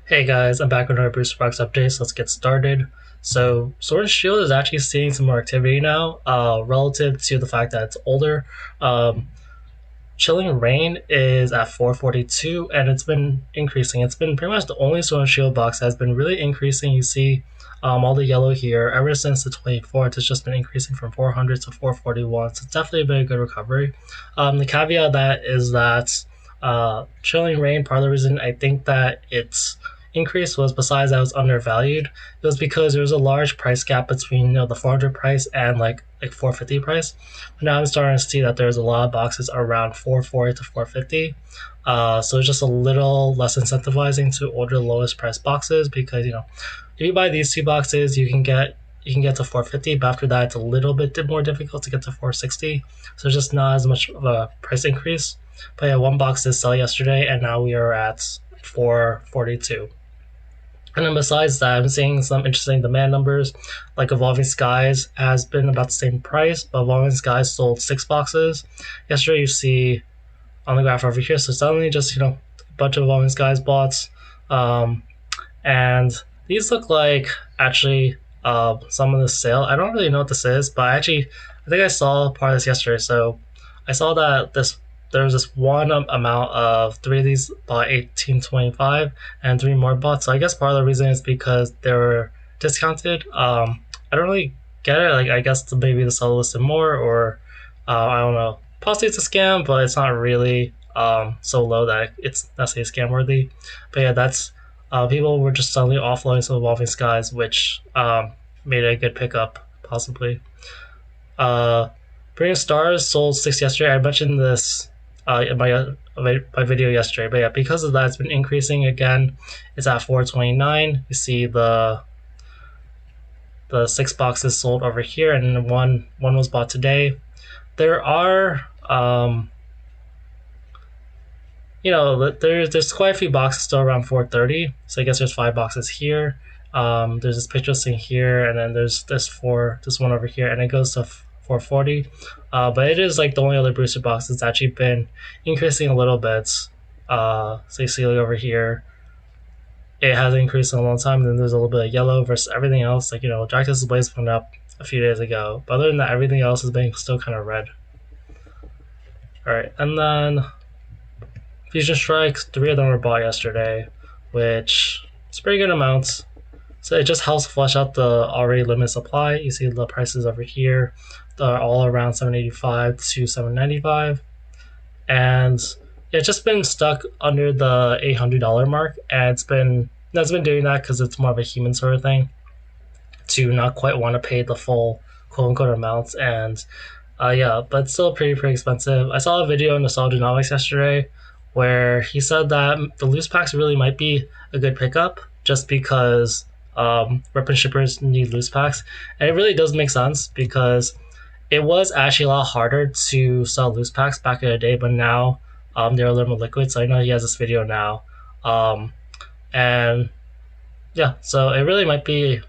Hey guys, I'm back with another Booster Box update, so let's get started. So, Sword and Shield is actually seeing some more activity now, relative to the fact that it's older. Um, Chilling Rain is at 442, and it's been increasing. It's been pretty much the only Sword and Shield box that has been really increasing. You see all the yellow here. Ever since the 24th, it's just been increasing from 400 to 441, so it's definitely been a good recovery. The caveat of that is that Chilling Rain, part of the reason I think that it's increase was, besides that it was undervalued, it was because there was a large price gap between the 400 price and like 450 price. But now I'm starting to see that there's a lot of boxes around 440 to 450. So it's just a little less incentivizing to order the lowest price boxes, because if you buy these two boxes you can get to 450, but after that it's a little bit more difficult to get to 460. So it's just not as much of a price increase. But yeah, one box did sell yesterday, and now we are at 442. And then besides that, I'm seeing some interesting demand numbers. Like Evolving Skies has been about the same price, but Evolving Skies sold 6 boxes. Yesterday, you see on the graph over here, so suddenly just a bunch of Evolving Skies bots. Um, and these look like actually some of the sale. I don't really know what this is, but I think I saw part of this yesterday. So I saw that there was this one amount of three of these bought 1825, and three more bought. So I guess part of the reason is because they were discounted. I don't really get it. Like, I guess maybe the sell listed more, or I don't know. Possibly it's a scam, but it's not really so low that it's necessarily scam worthy. But yeah, that's people were just suddenly offloading some Evolving Skies, which made it a good pickup, possibly. Uh, Brilliant Stars sold 6 yesterday. I mentioned this in my video yesterday, but yeah, because of that, it's been increasing again. It's at 429. You see the 6 boxes sold over here, and one was bought today. There are there's quite a few boxes still around 430. So I guess there's 5 boxes here. There's this picture thing here, and then there's this one over here, and it goes to 440. But it is like the only other booster box that's actually been increasing a little bit. So you see, like, over here, it has increased in a long time. And then there's a little bit of yellow versus everything else. Like, Dractus Blaze went up a few days ago, but other than that, everything else has been still kind of red. All right, and then Fusion Strikes, 3 of them were bought yesterday, which is pretty good amounts. So it just helps flush out the already limited supply. You see the prices over here are all around 785 to 795, and it's just been stuck under the $800 mark, and that's been doing that because it's more of a human sort of thing, to not quite want to pay the full quote unquote amounts. And yeah, but still pretty expensive. I saw a video on Nostalgianomics yesterday where he said that the loose packs really might be a good pickup, just because rep and shippers need loose packs. And it really does make sense, because it was actually a lot harder to sell loose packs back in the day, but now they're a little more liquid. So I know he has this video now. And yeah, so it really might be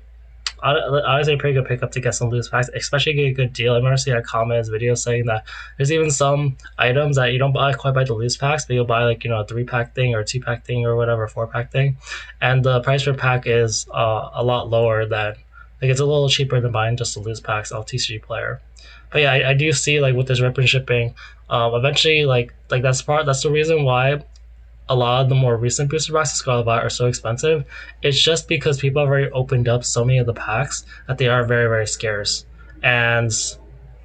honestly a pretty good pickup to get some loose packs, especially get a good deal. I remember seeing a comment in his video saying that there's even some items that you don't quite buy the loose packs, but you'll buy like a 3-pack thing or a 2-pack thing or whatever, 4-pack thing, and the price per pack is a lot lower than, like, it's a little cheaper than buying just the loose packs on TCG Player. But yeah, I do see, like, with this rip and shipping, eventually, like that's the reason why a lot of the more recent booster boxes Scarlet Violet are so expensive. It's just because people have already opened up so many of the packs that they are very scarce. And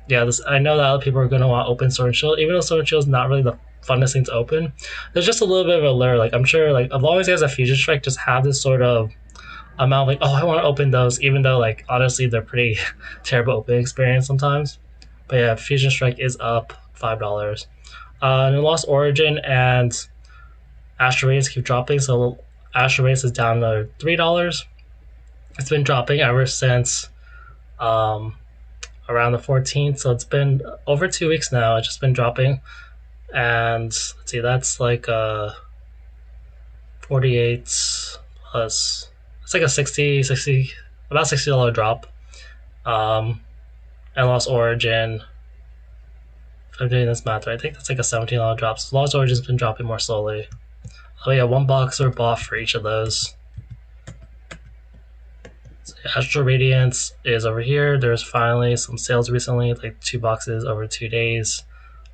yeah, I know that other people are going to want to open Sword and Shield, even though Sword and Shield is not really the funnest thing to open. There's just a little bit of a lure. Like, I'm sure, like, as long as he has a Fusion Strike, just have this sort of amount, like, oh, I want to open those, even though, like, honestly, they're pretty terrible opening experience sometimes. But yeah, Fusion Strike is up $5. And Lost Origin and Astral Radiance keep dropping, so Astral Radiance is down to $3. It's been dropping ever since around the 14th, so it's been over 2 weeks now. It's just been dropping, and let's see, that's like 48 plus. It's like a 60 about $60 drop. And Lost Origin, if I'm doing this math right, I think that's like a $17 drop. So Lost Origin's been dropping more slowly. Oh yeah, 1 box or bought for each of those. Astral Radiance is over here. There's finally some sales recently, like 2 boxes over 2 days.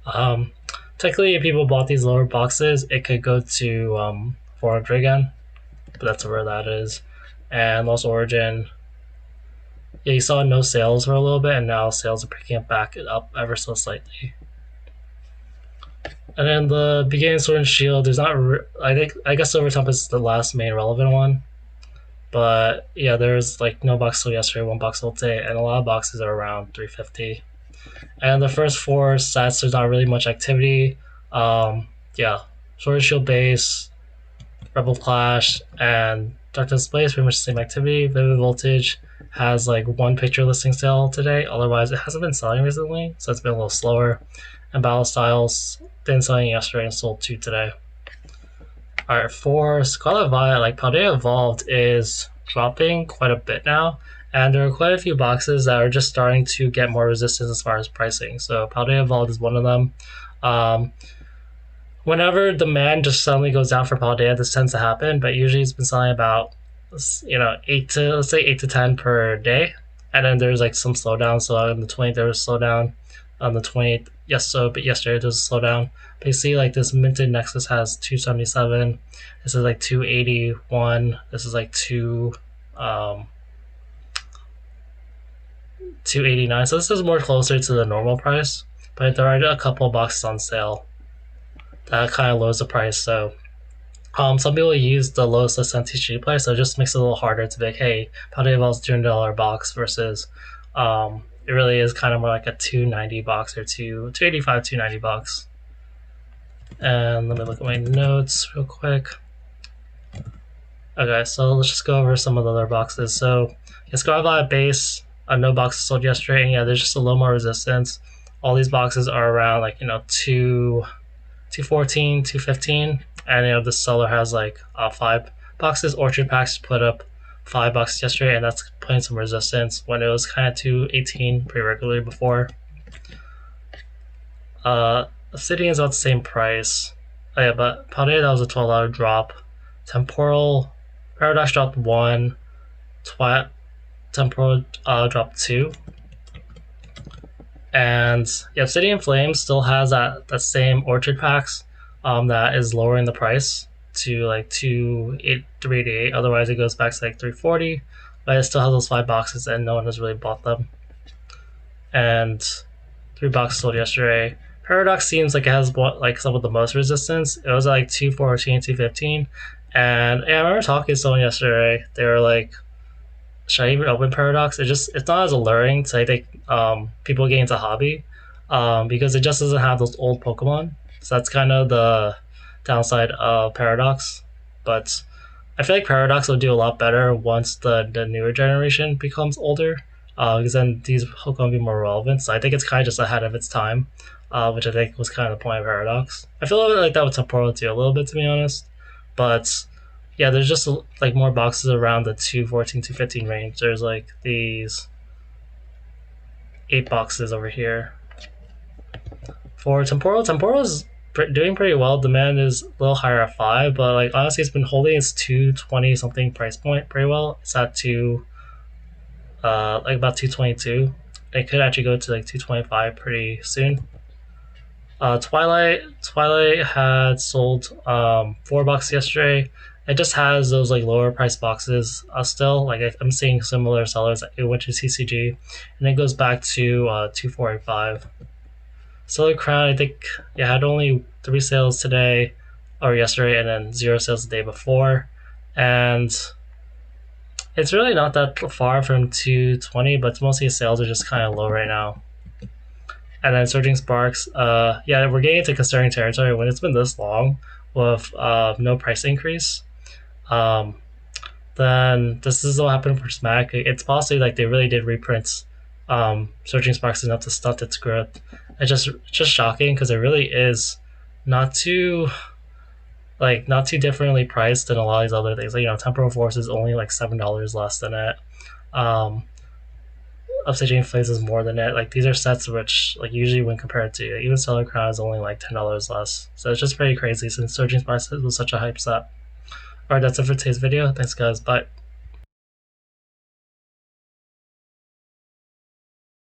Um, Technically, if people bought these lower boxes, it could go to 400 again, but that's where that is. And Lost Origin, yeah, you saw no sales for a little bit, and now sales are picking it back up ever so slightly. And then the beginning Sword and Shield, there's not. I guess Overtime is the last main relevant one, but yeah, there's like no box sold yesterday, 1 box sold today, and a lot of boxes are around 350. And the first 4 sets, there's not really much activity. Yeah, Sword and Shield base, Rebel Clash, and Darkness Blaze, pretty much the same activity. Vivid Voltage has like 1 picture listing sale today. Otherwise, it hasn't been selling recently, so it's been a little slower. And Battle Styles been selling yesterday and sold 2 today. Alright, for Scarlet Violet, like Paldea Evolved is dropping quite a bit now, and there are quite a few boxes that are just starting to get more resistance as far as pricing. So Paldea Evolved is one of them. Whenever demand just suddenly goes down for Paldea, this tends to happen, but usually it's been selling about 8 to 10 per day, and then there's like some slowdown. So on the 20th there was a slowdown, on the 28th but yesterday there was a slowdown. But you see like this minted Nexus has 277, this is like 281, this is like 289, so this is more closer to the normal price, but there are a couple boxes on sale that kind of lowers the price. So some people use the lowest list TCG price, so it just makes it a little harder to be like, hey, Paldea Evolve's $200 box versus it really is kind of more like a 290 box or 285, 290 box. And let me look at my notes real quick. Okay, so let's just go over some of the other boxes. So it's got a base, no boxes sold yesterday, and yeah, there's just a little more resistance. All these boxes are around like 214, 215, and the seller has like 5 boxes. Orchard Packs put up 5 boxes yesterday, and that's putting some resistance when it was kind of 218 pretty regularly before. Obsidian's about the same price. Oh yeah, but Paldea, that was a $12 drop. Temporal Paradox dropped 1. Temporal dropped 2. And yeah, Obsidian Flame still has that same Orchard Packs that is lowering the price to like 388. Otherwise, it goes back to like 340. But it still has those 5 boxes, and no one has really bought them. And 3 boxes sold yesterday. Paradox seems like it has like some of the most resistance. It was at like 214, 215. And yeah, I remember talking to someone yesterday. They were like, should I even open Paradox? It's not as alluring to, I think, people getting into hobby, because it just doesn't have those old Pokemon. So that's kind of the downside of Paradox. But I feel like Paradox will do a lot better once the newer generation becomes older, because then these Pokemon will be more relevant. So I think it's kind of just ahead of its time, which I think was kind of the point of Paradox. I feel a little bit like that with Temporal too, a little bit, to be honest. But yeah, there's just like more boxes around the 214, 215 range. There's like these 8 boxes over here. For Temporal is doing pretty well. Demand is a little higher at 5, but like honestly, it's been holding its 220 something price point pretty well. It's at like about 222. It could actually go to like 225 pretty soon. Twilight had sold 4 boxes yesterday. It just has those like lower price boxes still. Like I'm seeing similar sellers. It went to CCG, and it goes back to 2485. Solar Crown, I think, had only 3 sales today or yesterday, and then 0 sales the day before. And it's really not that far from 220, but mostly sales are just kind of low right now. And then Surging Sparks, yeah, we're getting into concerning territory when it's been this long with no price increase. Then this is what happened for Smack. It's possibly like they really did reprints Surging Sparks enough to stunt its growth. It's just shocking because it really is not too differently priced than a lot of these other things. Like, Temporal Force is only like $7 less than it. Obsidian Flames is more than it. Like, these are sets which, like, usually when compared to even Stellar Crown is only like $10 less. So it's just pretty crazy since Surging Sparks was such a hype set. Alright, that's it for today's video. Thanks guys, bye.